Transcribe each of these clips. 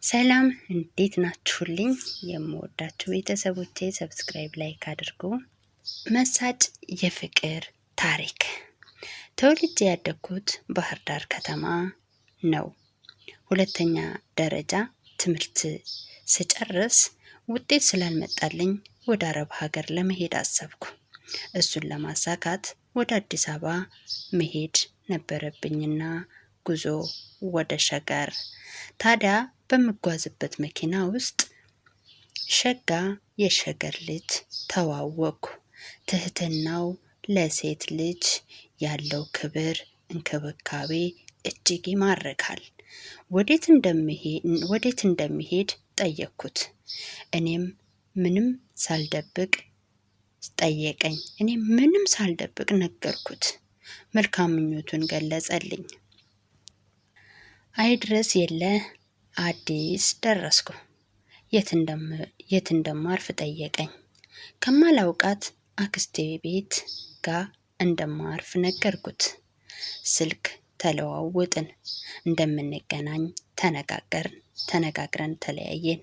ሰላም እንዴት ናችሁልኝ? የምወዳችሁ ቤተሰቦቼ ሰብስክራይብ ላይክ አድርጉ። መሳጭ የፍቅር ታሪክ። ተወልጄ ያደግኩት ባህር ዳር ከተማ ነው። ሁለተኛ ደረጃ ትምህርት ስጨርስ ውጤት ስላልመጣልኝ ወደ አረብ ሀገር ለመሄድ አሰብኩ። እሱን ለማሳካት ወደ አዲስ አበባ መሄድ ነበረብኝና ጉዞ ወደ ሸገር። ታዲያ በምጓዝበት መኪና ውስጥ ሸጋ የሸገር ልጅ ተዋወቅኩ። ትህትናው፣ ለሴት ልጅ ያለው ክብር፣ እንክብካቤ እጅግ ይማርካል። ወዴት እንደሚሄድ ጠየቅኩት። እኔም ምንም ሳልደብቅ ነገርኩት። መልካም ምኞቱን ገለጸልኝ። አይድረስ የለ አዲስ ደረስኩ። የት እንደማርፍ ጠየቀኝ። ከማላውቃት አክስቴ ቤት ጋር እንደማርፍ ነገርኩት። ስልክ ተለዋወጥን። እንደምንገናኝ ተነጋግረን ተለያየን።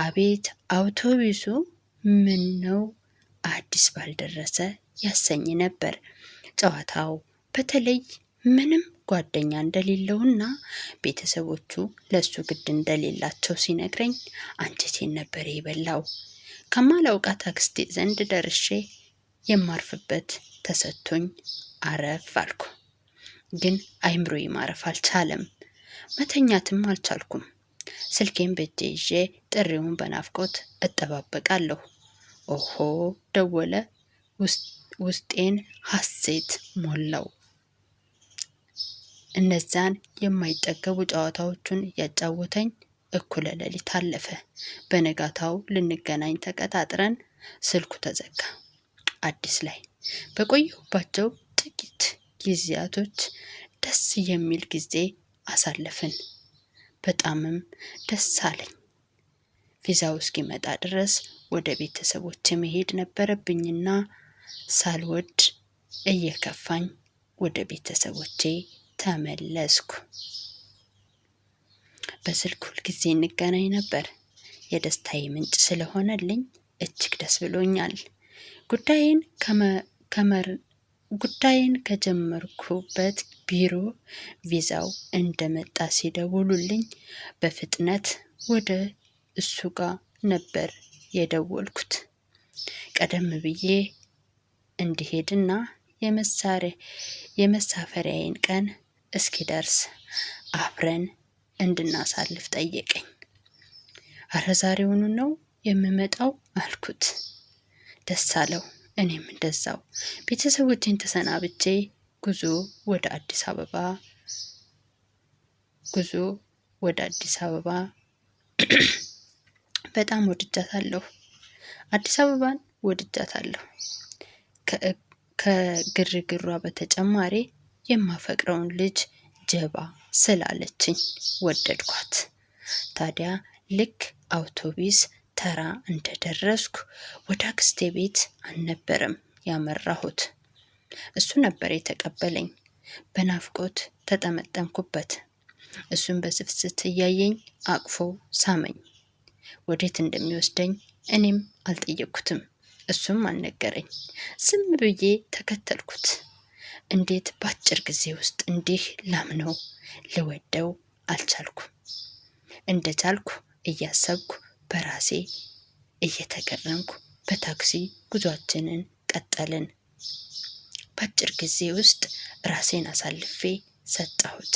አቤት አውቶቡሱ ምን ነው አዲስ ባልደረሰ ያሰኝ ነበር። ጨዋታው በተለይ ምንም ጓደኛ እንደሌለውና ቤተሰቦቹ ለሱ ግድ እንደሌላቸው ሲነግረኝ አንጀቴን ነበር የበላው። ከማላውቃት አክስቴ ዘንድ ደርሼ የማርፍበት ተሰጥቶኝ አረፍ አልኩ። ግን አይምሮዬ ማረፍ አልቻለም። መተኛትም አልቻልኩም። ስልኬን በእጄ ይዤ ጥሪውን በናፍቆት እጠባበቃለሁ። ኦሆ ደወለ። ውስጤን ሐሴት ሞላው። እነዛን የማይጠገቡ ጨዋታዎቹን እያጫወተኝ እኩለ ሌሊት አለፈ። በነጋታው ልንገናኝ ተቀጣጥረን ስልኩ ተዘጋ። አዲስ ላይ በቆየሁባቸው ጥቂት ጊዜያቶች ደስ የሚል ጊዜ አሳለፍን። በጣምም ደስ አለኝ። ቪዛው እስኪመጣ ድረስ ወደ ቤተሰቦቼ መሄድ ነበረብኝና ሳልወድ እየከፋኝ ወደ ቤተሰቦቼ ተመለስኩ። በስልክ ሁልጊዜ እንገናኝ ነበር። የደስታዬ ምንጭ ስለሆነልኝ እጅግ ደስ ብሎኛል። ጉዳይን ከጀመርኩበት ቢሮ ቪዛው እንደመጣ ሲደውሉልኝ በፍጥነት ወደ እሱ ጋር ነበር የደወልኩት። ቀደም ብዬ እንዲሄድና የመሳፈሪያዬን ቀን እስኪደርስ አብረን እንድናሳልፍ ጠየቀኝ። አረ ዛሬውኑ ነው የምመጣው አልኩት። ደስ አለው። እኔም እንደዛው። ቤተሰቦቼን ተሰናብቼ ጉዞ ወደ አዲስ አበባ በጣም ወድጃታለሁ። አዲስ አበባን ወድጃታለሁ። ከግርግሯ በተጨማሪ የማፈቅረውን ልጅ ጀባ ስላለችኝ ወደድኳት። ታዲያ ልክ አውቶቡስ ተራ እንደደረስኩ ወደ አክስቴ ቤት አልነበረም ያመራሁት። እሱ ነበር የተቀበለኝ። በናፍቆት ተጠመጠምኩበት። እሱን በስፍስት እያየኝ አቅፎ ሳመኝ። ወዴት እንደሚወስደኝ እኔም አልጠየቅኩትም። እሱም አልነገረኝ። ዝም ብዬ ተከተልኩት። እንዴት በአጭር ጊዜ ውስጥ እንዲህ ላምነው ልወደው አልቻልኩም። እንደቻልኩ እያሰብኩ በራሴ እየተገረምኩ በታክሲ ጉዟችንን ቀጠልን። በአጭር ጊዜ ውስጥ ራሴን አሳልፌ ሰጠሁት።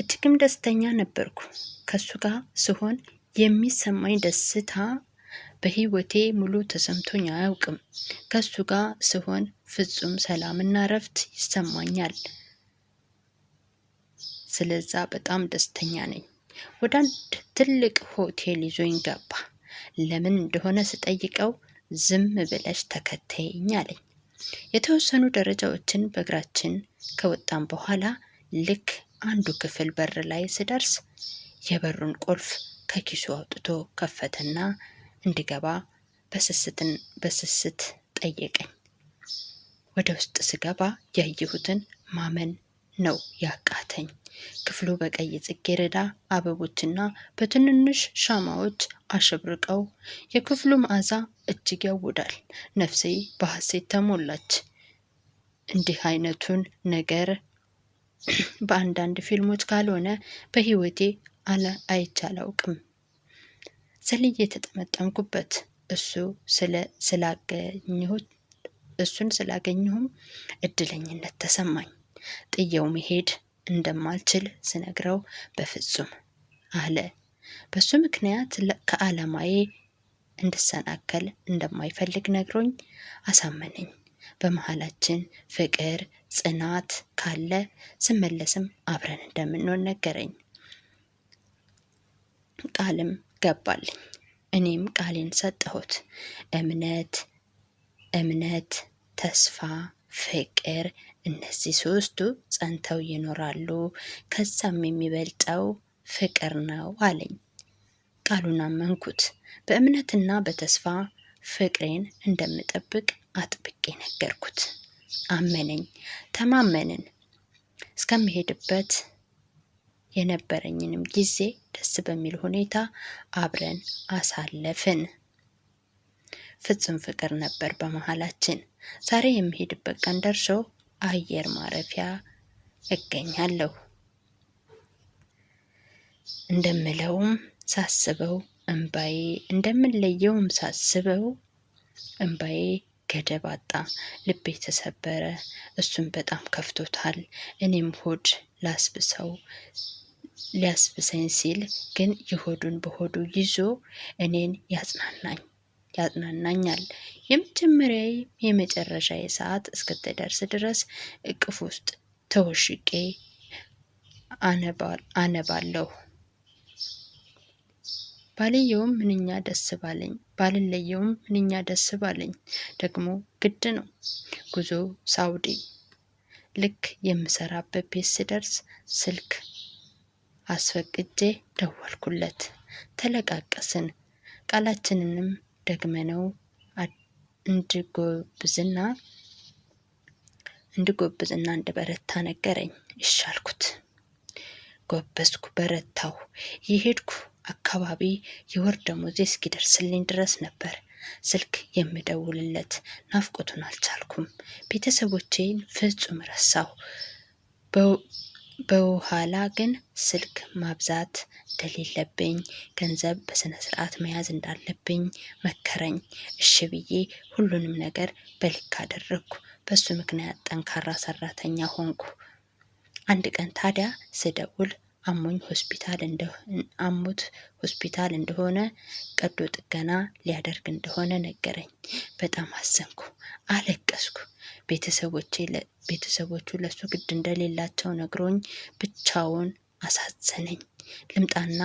እጅግም ደስተኛ ነበርኩ። ከሱ ጋር ስሆን የሚሰማኝ ደስታ በህይወቴ ሙሉ ተሰምቶኝ አያውቅም። ከሱ ጋር ስሆን ፍጹም ሰላምና እረፍት ይሰማኛል። ስለዛ በጣም ደስተኛ ነኝ። ወደ አንድ ትልቅ ሆቴል ይዞኝ ገባ። ለምን እንደሆነ ስጠይቀው ዝም ብለሽ ተከተይኝ አለኝ። የተወሰኑ ደረጃዎችን በእግራችን ከወጣን በኋላ ልክ አንዱ ክፍል በር ላይ ስደርስ የበሩን ቁልፍ ከኪሱ አውጥቶ ከፈተና እንድገባ በስስት ጠየቀኝ። ወደ ውስጥ ስገባ ያየሁትን ማመን ነው ያቃተኝ። ክፍሉ በቀይ ጽጌረዳ አበቦችና በትንንሽ ሻማዎች አሸብርቀው የክፍሉ መዓዛ እጅግ ያውዳል። ነፍሴ በሐሴት ተሞላች። እንዲህ አይነቱን ነገር በአንዳንድ ፊልሞች ካልሆነ በህይወቴ አይቼ አላውቅም። ዘልዬ የተጠመጠምኩበት እሱን ስላገኘሁም እድለኝነት ተሰማኝ። ጥየው መሄድ እንደማልችል ስነግረው በፍጹም አለ። በሱ ምክንያት ከዓላማዬ እንድሰናከል እንደማይፈልግ ነግሮኝ አሳመነኝ። በመሃላችን ፍቅር፣ ጽናት ካለ ስመለስም አብረን እንደምንሆን ነገረኝ። ቃልም ገባልኝ። እኔም ቃሌን ሰጠሁት። እምነት፣ ተስፋ፣ ፍቅር እነዚህ ሶስቱ ጸንተው ይኖራሉ። ከዛም የሚበልጠው ፍቅር ነው አለኝ። ቃሉን አመንኩት። በእምነትና በተስፋ ፍቅሬን እንደምጠብቅ አጥብቄ ነገርኩት። አመነኝ። ተማመንን። እስከምሄድበት የነበረኝንም ጊዜ ደስ በሚል ሁኔታ አብረን አሳለፍን። ፍጹም ፍቅር ነበር በመሃላችን። ዛሬ የሚሄድበት ቀን ደርሶ አየር ማረፊያ እገኛለሁ። እንደምለውም ሳስበው እንባዬ እንደምንለየውም ሳስበው እንባዬ ገደብ አጣ። ልቤ ተሰበረ። እሱም በጣም ከፍቶታል። እኔም ሆድ ሊያስብሰኝ ሲል ግን የሆዱን በሆዱ ይዞ እኔን ያጽናናኛል። የመጀመሪያዬ የመጨረሻዬ ሰዓት እስክትደርስ ድረስ እቅፍ ውስጥ ተወሽቄ አነባለሁ። ባልየውም ምንኛ ደስ ባለኝ። ደግሞ ግድ ነው። ጉዞ ሳውዲ። ልክ የምሰራበት ቤት ስደርስ ስልክ አስፈቅጄ ደወልኩለት። ተለቃቀስን። ቃላችንንም ደግመነው እንድጎብዝና እንድበረታ ነገረኝ። ይሻልኩት። ጎበዝኩ፣ በረታው። የሄድኩ አካባቢ የወር ደመወዜ እስኪደርስልኝ ድረስ ነበር ስልክ የምደውልለት። ናፍቆቱን አልቻልኩም። ቤተሰቦቼን ፍጹም ረሳሁ። በኋላ ግን ስልክ ማብዛት እንደሌለብኝ፣ ገንዘብ በስነ ስርዓት መያዝ እንዳለብኝ መከረኝ። እሺ ብዬ ሁሉንም ነገር በልክ አደረግኩ። በሱ ምክንያት ጠንካራ ሰራተኛ ሆንኩ። አንድ ቀን ታዲያ ስደውል አሞት ሆስፒታል እንደሆነ ቀዶ ጥገና ሊያደርግ እንደሆነ ነገረኝ። በጣም አዘንኩ፣ አለቀስኩ። ቤተሰቦቹ ለሱ ግድ እንደሌላቸው ነግሮኝ ብቻውን አሳዘነኝ። ልምጣና